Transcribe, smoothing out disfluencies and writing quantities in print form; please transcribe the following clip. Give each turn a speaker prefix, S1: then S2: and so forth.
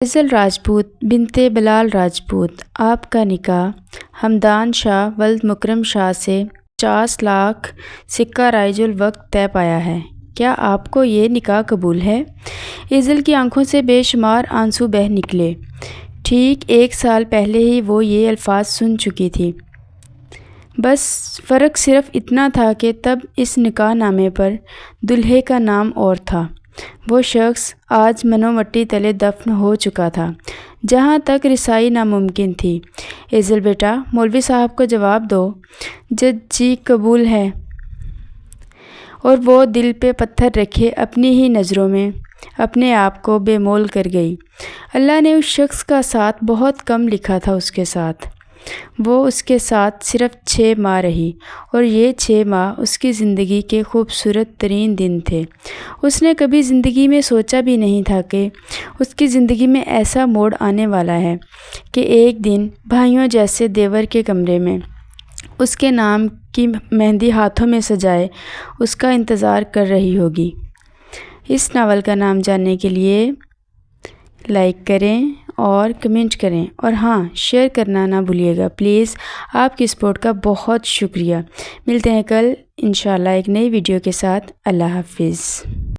S1: فیصل راجپوت بنت بلال راجپوت، آپ کا نکاح ہمدان شاہ ولد مکرم شاہ سے 50 لاکھ سکہ رائج الوقت طے پایا ہے۔ کیا آپ کو یہ نکاح قبول ہے؟ ایزل کی آنکھوں سے بے شمار آنسو بہہ نکلے۔ ٹھیک 1 سال پہلے ہی وہ یہ الفاظ سن چکی تھی۔ بس فرق صرف اتنا تھا کہ تب اس نکاح نامے پر دلہے کا نام اور تھا۔ وہ شخص آج منو مٹی تلے دفن ہو چکا تھا، جہاں تک رسائی ناممکن تھی۔ ایزل بیٹا، مولوی صاحب کو جواب دو۔ جج جی قبول ہے۔ اور وہ دل پہ پتھر رکھے اپنی ہی نظروں میں اپنے آپ کو بے مول کر گئی۔ اللہ نے اس شخص کا ساتھ بہت کم لکھا تھا اس کے ساتھ۔ وہ اس کے ساتھ صرف 6 ماہ رہی، اور یہ 6 ماہ اس کی زندگی کے خوبصورت ترین دن تھے۔ اس نے کبھی زندگی میں سوچا بھی نہیں تھا کہ اس کی زندگی میں ایسا موڑ آنے والا ہے کہ ایک دن بھائیوں جیسے دیور کے کمرے میں اس کے نام کی مہندی ہاتھوں میں سجائے اس کا انتظار کر رہی ہوگی۔ اس ناول کا نام جاننے کے لیے لائک کریں اور کمنٹ کریں، اور ہاں، شیئر کرنا نہ بھولیے گا پلیز۔ آپ کی سپورٹ کا بہت شکریہ۔ ملتے ہیں کل انشاءاللہ ایک نئی ویڈیو کے ساتھ۔ اللہ حافظ۔